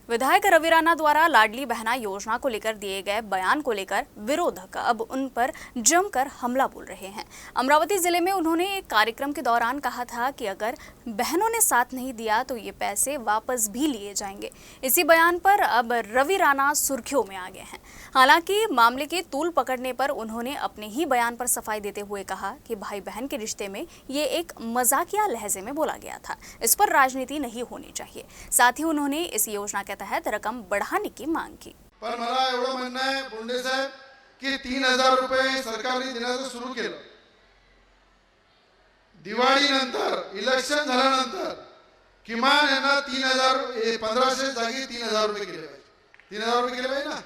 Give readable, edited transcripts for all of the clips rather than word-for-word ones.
विधायक रवि राणा द्वारा लाडली बहना योजना को लेकर दिए गए बयान को लेकर विरोधक अब उन पर जमकर हमला बोल रहे हैं। अमरावती जिले में उन्होंने एक कार्यक्रम के दौरान कहा था कि अगर बहनों ने साथ नहीं दिया तो ये पैसे वापस भी लिए जाएंगे। इसी बयान पर अब रवि राणा सुर्खियों में आ गए हैं। हालांकि मामले के तूल पकड़ने पर उन्होंने अपने ही बयान पर सफाई देते हुए कहा कि भाई बहन के रिश्ते में ये एक मजाकिया लहजे में बोला गया था, इस पर राजनीति नहीं होनी चाहिए। साथ ही उन्होंने इस योजना के तहत रकम बढ़ाने की मांग की। पण मला एवढं म्हणणं आहे बोंडे साहेब की 3000 रुपये सरकारने देण्याचं सुरू केलं। दिवाळी नंतर इलेक्शन झाल्यानंतर किमान यांना 3000 1500 जागी 3000 रुपये केले पाहिजे। 3000 रुपये केले पाहिजे ना।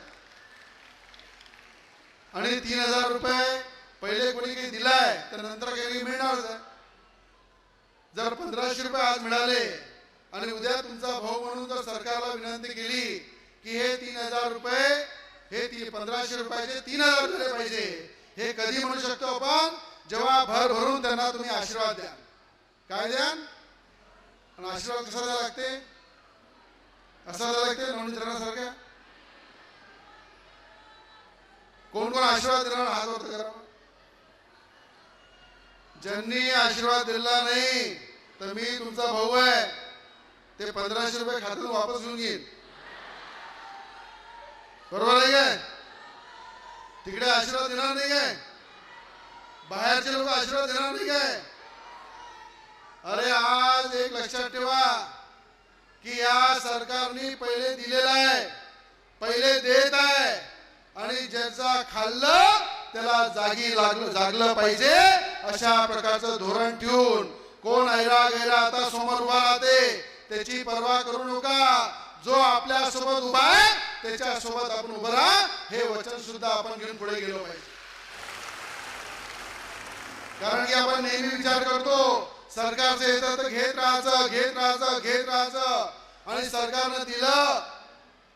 आणि 3000 रुपये पहिले कोणी काही दिलाय तर नंतर काही मिळणार आहे। जर 1500 रुपये आज मिळाले आणि उद्या तुमचा भाऊ म्हणून जर सरकारला विनंती केली की हे 3000 रुपये हे 1500 रुपयाचे 3000 झाले पाहिजे, हे कधी म्हणू शकतो आपण जेव्हा भर भरून त्यांना तुम्ही आशीर्वाद द्या। काय द्या आणि आशीर्वाद कसा द्यावा लागते? असा द्यावा लागते नवनीतरांसारखा। कोण कोण आशीर्वाद देणार हात वर करा। ज्यांनी आशीर्वाद दिला नाही तर मी तुमचा भाऊ आहे, ते 1500 रुपये खात्यातून वापस घेऊन येईल। बरोबर आहे काय? तिकडे आशीर्वाद देणार नाही काय? बाहेरचे लोक आशीर्वाद देणार नाही काय? अरे आज एक लक्षात ठेवा की या सरकारने पहिले दिलेला आहे, पहिले देत आहे आणि ज्याचा खाल्लं त्याला जागलं पाहिजे अशा प्रकारचं धोरण ठेवून कोण ऐरा गैरा आता समोर उभा राहते त्याची पर्वा करू नका। जो आपल्या सोबत उभा आहे त्याच्या सोबत आपण उभं राहा, हे वचन सुद्धा आपण घेऊन पुढे गेलो पाहिजे। कारण की आपण नेहमी विचार करतो सरकारचे येतं तर घेत राहायचं आणि सरकारने दिलं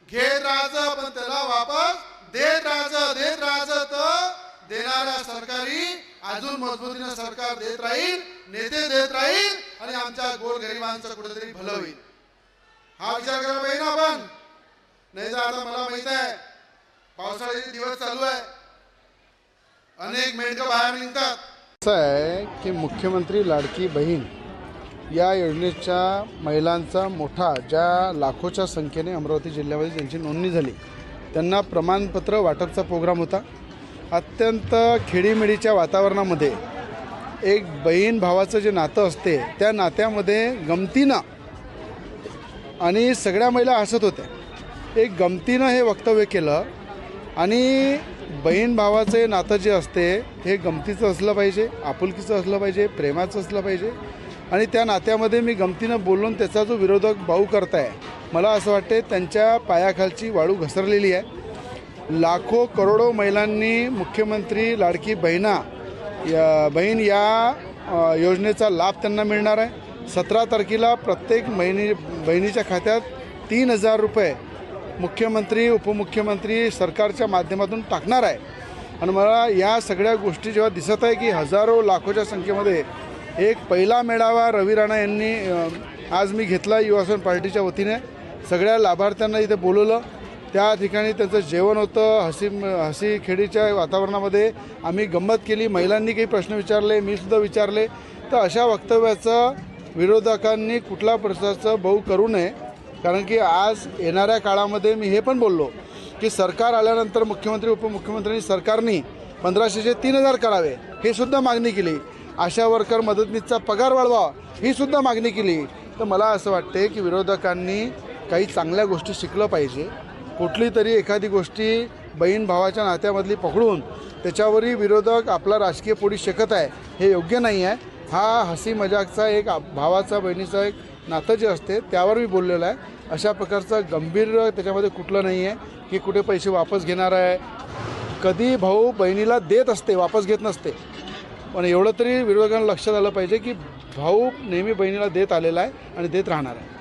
घेत राहायचं पण त्याला वापस देत राहायचं तर देणाऱ्या सरकारी अजून मजबूतीने सरकार देत राहील, नेते देत राहील आणि आमच्या गोरगरिबांचं कुठेतरी भलं होईल। हा विचार करायला पाहिजे ना आपण। नाही तर आता मला माहित आहे पावसाळ्याचे दिवस चालू आहे, अनेक मेंढकं बाहेर निघतात। असं आहे की मुख्यमंत्री लाडकी बहीण या योजनेच्या महिलांचा मोठा ज्या लाखोच्या संख्येने अमरावती जिल्ह्यामध्ये ज्यांची नोंदणी झाली त्यांना प्रमाणपत्र वाटपचा प्रोग्राम होता। अत्यंत खेडीमेडीच्या वातावरणामध्ये एक बहीण भावाचं जे नातं असते त्या नात्यामध्ये गमतीनं आणि सगळ्या महिला हसत होत्या, एक गमतीनं हे वक्तव्य केलं आणि बहीण भावाचे नातं जे असते हे गमतीचं असलं पाहिजे, आपुलकीचं असलं पाहिजे, प्रेमाचं असलं पाहिजे आणि त्या नात्यामध्ये मी गमतीनं बोलून त्याचा जो विरोधक भाऊ करताय मला असं वाटते त्यांच्या पायाखालची वाळू घसरलेली आहे। लाखो करोडो महिलांनी मुख्यमंत्री लाडकी बहीण या योजनेचा लाभ त्यांना मिळणार आहे। 17 तारखेला प्रत्येक बहिणीच्या खात्यात 3000 रुपये मुख्यमंत्री उपमुख्यमंत्री सरकारच्या माध्यमातून टाकणार आहे आणि मला या सगळ्या गोष्टी जेव्हा दिसत आहे की हजारो लाखोच्या संख्येमध्ये एक पहिला मेळावा रवि राणा यांनी आज मी घेतला युवासन पार्टीच्या वतीने। सगळ्या लाभार्थ्यांना इथे बोलवलं, त्या ठिकाणी त्यांचं जेवण होतं, हसी खेळीच्या वातावरणामध्ये आम्ही गंमत केली, महिलांनी काही प्रश्न विचारले, मी सुद्धा विचारले। तर अशा वक्तव्याचं विरोधकांनी कुठल्या प्रकारचं बहु करू नये, कारण की आज येणाऱ्या काळामध्ये मी हे पण बोललो की सरकार आल्यानंतर मुख्यमंत्री उपमुख्यमंत्र्यांनी सरकारने 1500चे 3000 करावे हे सुद्धा मागणी केली। आशा वर्कर मदतनीसचा पगार वाढवा ही सुद्धा मागणी केली। तर मला असं वाटते की विरोधकांनी काही चांगल्या गोष्टी शिकलं पाहिजे। कुठली तरी एखादी गोष्टी बहीण भावाच्या नात्यामधली पकडून त्याच्यावरही विरोधक आपला राजकीय पोळी शेकत आहे, हे योग्य नाही आहे। हा हसी मजाकचा एक भावाचा बहिणीचा एक नातं जे असते त्यावर मी बोललेलं आहे। अशा प्रकारचं गंभीर त्याच्यामध्ये कुठलं नाही आहे की कुठे पैसे वापस घेणार आहे। कधी भाऊ बहिणीला देत असते, वापस घेत नसते, पण एवढं तरी विरोधकांना लक्षात आलं पाहिजे की भाऊ नेहमी बहिणीला देत आलेला आहे आणि देत राहणार आहे।